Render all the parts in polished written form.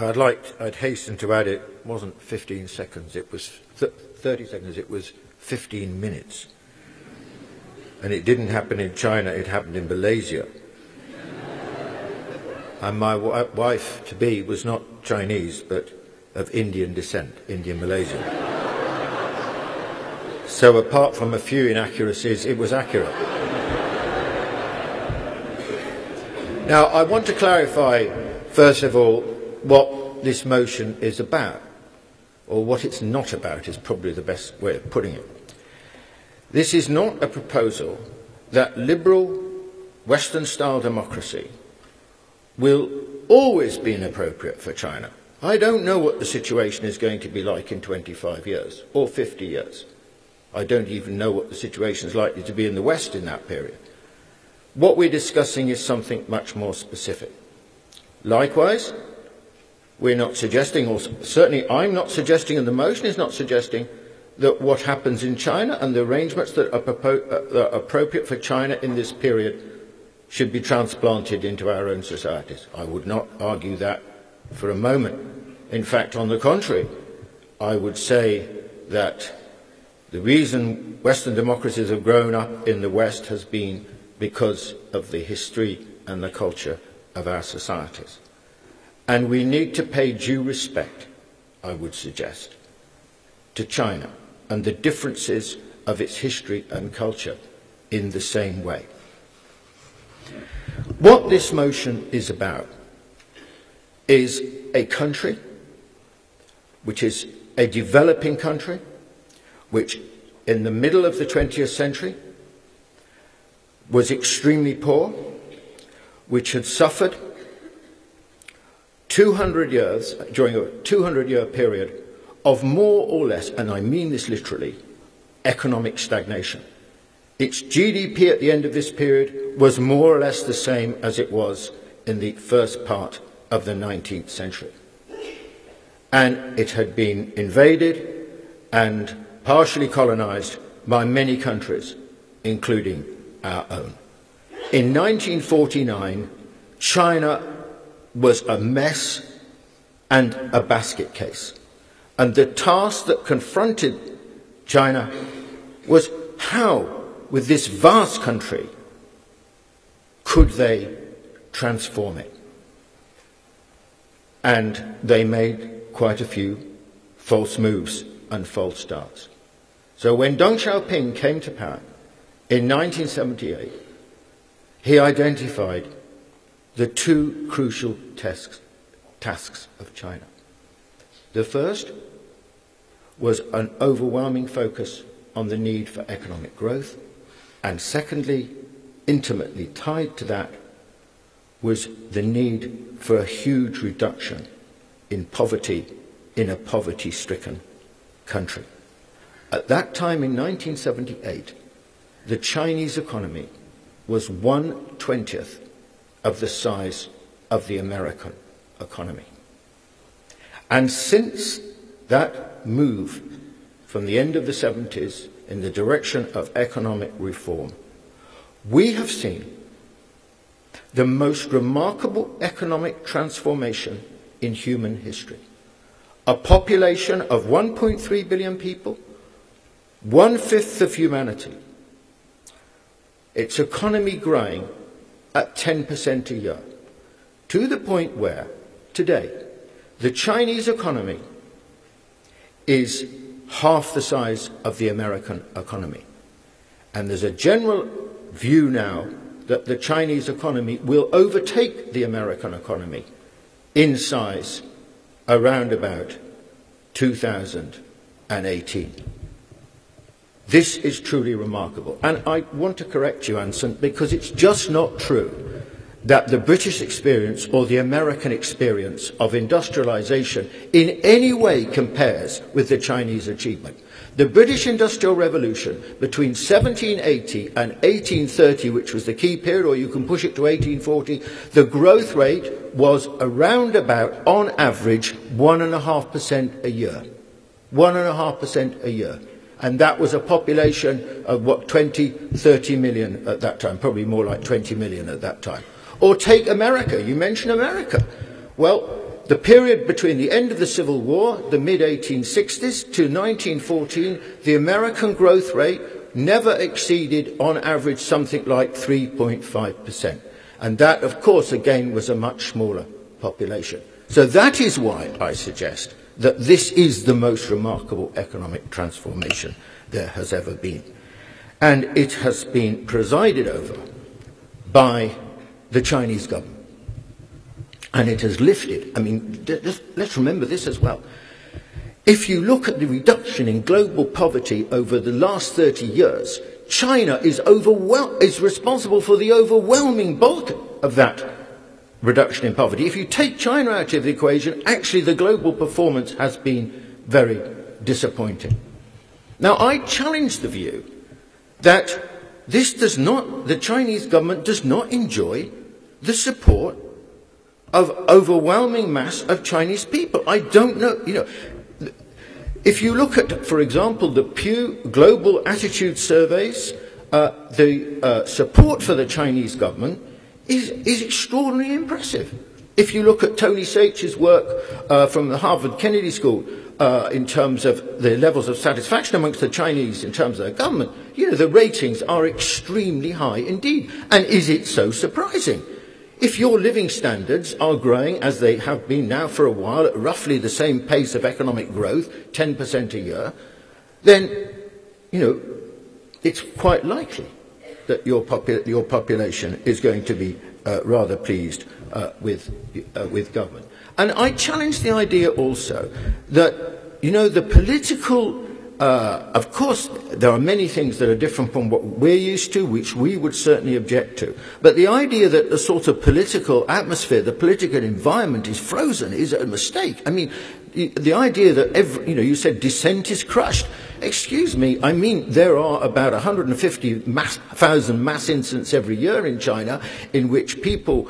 I'd hasten to add it wasn't 15 seconds, it was 30 seconds, it was 15 minutes. And it didn't happen in China, it happened in Malaysia. And my wife-to-be was not Chinese, but of Indian descent, Indian Malaysian. So apart from a few inaccuracies, it was accurate. Now, I want to clarify, first of all, what this motion is about, or what it's not about is probably the best way of putting it. This is not a proposal that liberal Western-style democracy will always be inappropriate for China. I don't know what the situation is going to be like in 25 years or 50 years. I don't even know what the situation is likely to be in the West in that period. What we're discussing is something much more specific. Likewise, we're not suggesting, or certainly I'm not suggesting, and the motion is not suggesting, that what happens in China and the arrangements that are appropriate for China in this period should be transplanted into our own societies. I would not argue that for a moment. In fact, on the contrary, I would say that the reason Western democracies have grown up in the West has been because of the history and the culture of our societies. And we need to pay due respect, I would suggest, to China and the differences of its history and culture in the same way. What this motion is about is a country which is a developing country, which in the middle of the 20th century was extremely poor, which had suffered 200 years, during a 200-year period, of more or less, and I mean this literally, economic stagnation. Its GDP at the end of this period was more or less the same as it was in the first part of the 19th century. And it had been invaded and partially colonized by many countries, including our own. In 1949, China was a mess and a basket case. And the task that confronted China was how, with this vast country, could they transform it? And they made quite a few false moves and false starts. So when Deng Xiaoping came to power in 1978, he identified the two crucial tasks of China. The first was an overwhelming focus on the need for economic growth, and secondly, intimately tied to that, was the need for a huge reduction in poverty in a poverty-stricken country. At that time in 1978, the Chinese economy was 1/20 of the size of the American economy. And since that move from the end of the 70s in the direction of economic reform, we have seen the most remarkable economic transformation in human history. A population of 1.3 billion people, 1/5 of humanity, its economy growing at 10% a year, to the point where, today, the Chinese economy is half the size of the American economy. And there's a general view now that the Chinese economy will overtake the American economy in size around about 2018. This is truly remarkable. And I want to correct you, Anson, because it's just not true that the British experience or the American experience of industrialization in any way compares with the Chinese achievement. The British Industrial Revolution between 1780 and 1830, which was the key period, or you can push it to 1840, the growth rate was around about, on average, 1.5% a year. 1.5% a year. And that was a population of, 20-30 million at that time, probably more like 20 million at that time. Or take America. You mentioned America. Well, the period between the end of the Civil War, the mid-1860s, to 1914, the American growth rate never exceeded, on average, something like 3.5%. And that, of course, again, was a much smaller population. So that is why I suggest that this is the most remarkable economic transformation there has ever been. And it has been presided over by the Chinese government. And it has lifted, I mean, let's remember this as well. If you look at the reduction in global poverty over the last 30 years, China is responsible for the overwhelming bulk of that reduction in poverty. If you take China out of the equation, actually the global performance has been very disappointing. Now, I challenge the view that the Chinese government does not enjoy the support of overwhelming mass of Chinese people. I don't know, if you look at, for example, the Pew Global Attitude Surveys, the support for the Chinese government is extraordinarily impressive. If you look at Tony Sach's work from the Harvard Kennedy School in terms of the levels of satisfaction amongst the Chinese in terms of their government, the ratings are extremely high indeed. And is it so surprising? If your living standards are growing, as they have been now for a while, at roughly the same pace of economic growth, 10% a year, then, it's quite likely that your population is going to be rather pleased with government. And I challenge the idea also that, the political of course, there are many things that are different from what we're used to, which we would certainly object to. But the idea that the sort of political atmosphere, the political environment is frozen is a mistake. I mean, the idea that you said dissent is crushed. Excuse me, I mean, there are about 150,000 mass incidents every year in China in which people,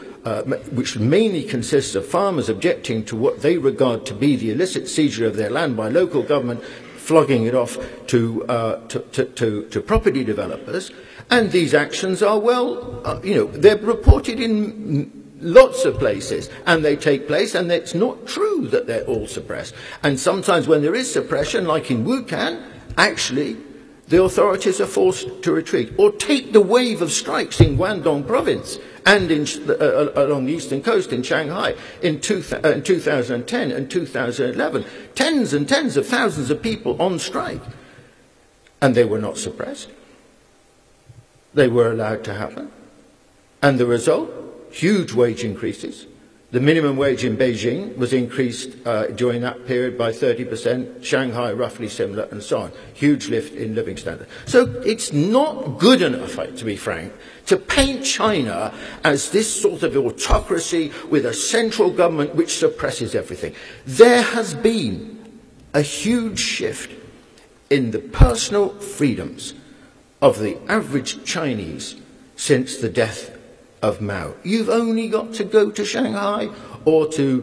which mainly consists of farmers objecting to what they regard to be the illicit seizure of their land by local government, flogging it off to property developers, and these actions are they're reported in lots of places, and they take place, and it's not true that they're all suppressed. And sometimes when there is suppression, like in Wuhan, actually the authorities are forced to retreat. Or take the wave of strikes in Guangdong province and along the eastern coast in Shanghai in 2010 and 2011. Tens and tens of thousands of people on strike. And they were not suppressed. They were allowed to happen. And the result? Huge wage increases. The minimum wage in Beijing was increased during that period by 30%, Shanghai roughly similar, and so on. Huge lift in living standard. So it's not good enough, to be frank, to paint China as this sort of autocracy with a central government which suppresses everything. There has been a huge shift in the personal freedoms of the average Chinese since the death of Mao. You've only got to go to Shanghai or to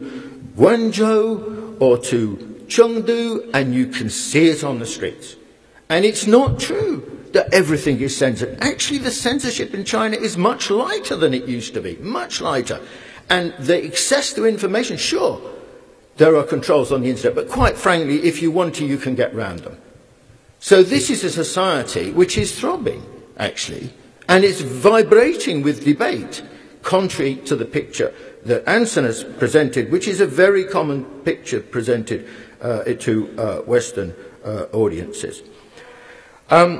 Guangzhou or to Chengdu and you can see it on the streets. And it's not true that everything is censored. Actually, the censorship in China is much lighter than it used to be, much lighter. And the access to information, sure, there are controls on the internet, but quite frankly, if you want to, you can get round them. So this is a society which is throbbing, actually, and it's vibrating with debate, contrary to the picture that Anson has presented, which is a very common picture presented to Western audiences. I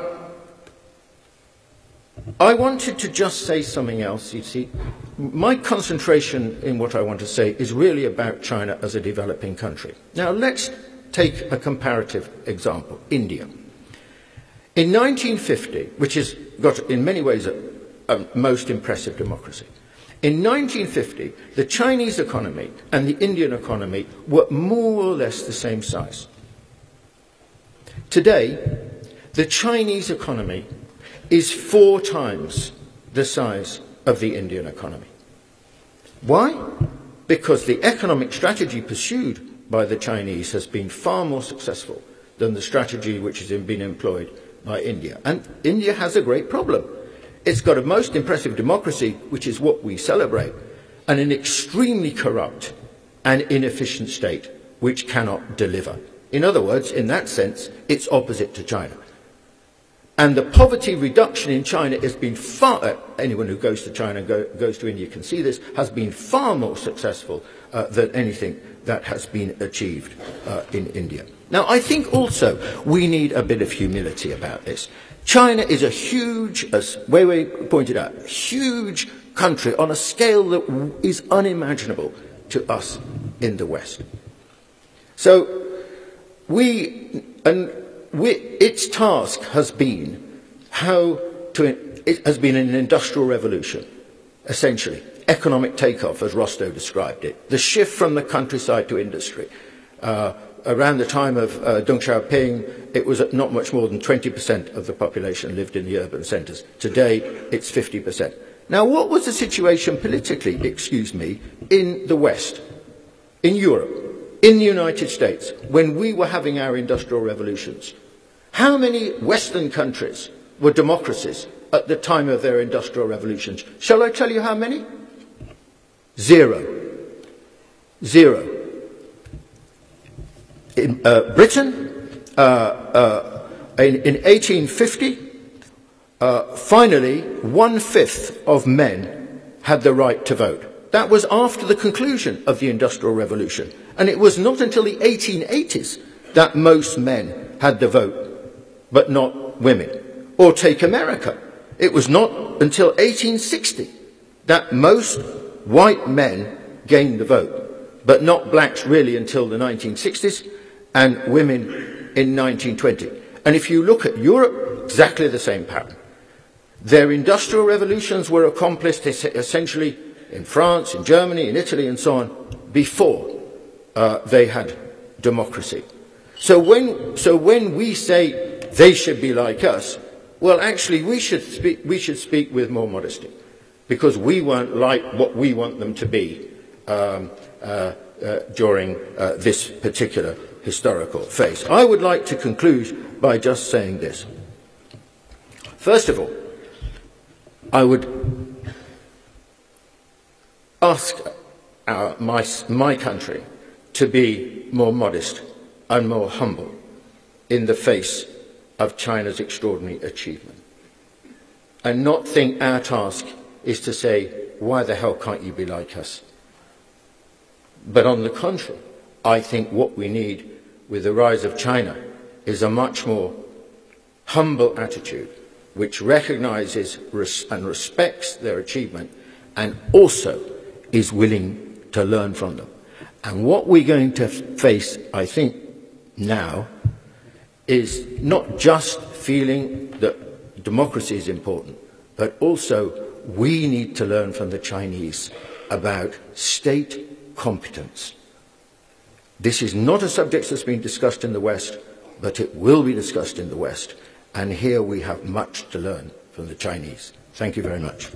wanted to just say something else. You see, my concentration in what I want to say is really about China as a developing country. Now, let's take a comparative example, India. In 1950, which has got, in many ways, a most impressive democracy, in 1950, the Chinese economy and the Indian economy were more or less the same size. Today, the Chinese economy is 4 times the size of the Indian economy. Why? Because the economic strategy pursued by the Chinese has been far more successful than the strategy which has been employed by India. And India has a great problem. It's got a most impressive democracy, which is what we celebrate, and an extremely corrupt and inefficient state which cannot deliver. In other words, in that sense, it's opposite to China. And the poverty reduction in China has been far, anyone who goes to China and goes to India can see this, has been far more successful than anything that has been achieved in India. Now, I think also we need a bit of humility about this. China is a huge, as Weiwei pointed out, huge country on a scale that is unimaginable to us in the West. So its task has been it has been an industrial revolution, essentially. Economic takeoff, as Rostow described it. The shift from the countryside to industry. Around the time of Deng Xiaoping, it was not much more than 20% of the population lived in the urban centres. Today, it's 50%. Now, what was the situation politically, in the West, in Europe, in the United States, when we were having our industrial revolutions? How many Western countries were democracies at the time of their industrial revolutions? Shall I tell you how many? Zero. In Britain, in 1850, finally, 1/5 of men had the right to vote. That was after the conclusion of the Industrial Revolution. And it was not until the 1880s that most men had the vote, but not women. Or take America. It was not until 1860 that most white men gained the vote, but not blacks really until the 1960s, and women in 1920. And if you look at Europe, exactly the same pattern. Their industrial revolutions were accomplished essentially in France, in Germany, in Italy, and so on, before they had democracy. So when we say they should be like us, well, actually, we should speak with more modesty, because we weren't like what we want them to be during this particular historical phase. I would like to conclude by just saying this. First of all, I would ask my country to be more modest and more humble in the face of China's extraordinary achievement, and not think our task is to say, why the hell can't you be like us? But on the contrary, I think what we need with the rise of China is a much more humble attitude, which recognizes and respects their achievement, and also is willing to learn from them. And what we're going to face, I think, now, is not just feeling that democracy is important, but also we need to learn from the Chinese about state competence. This is not a subject that's been discussed in the West, but it will be discussed in the West. And here we have much to learn from the Chinese. Thank you very much.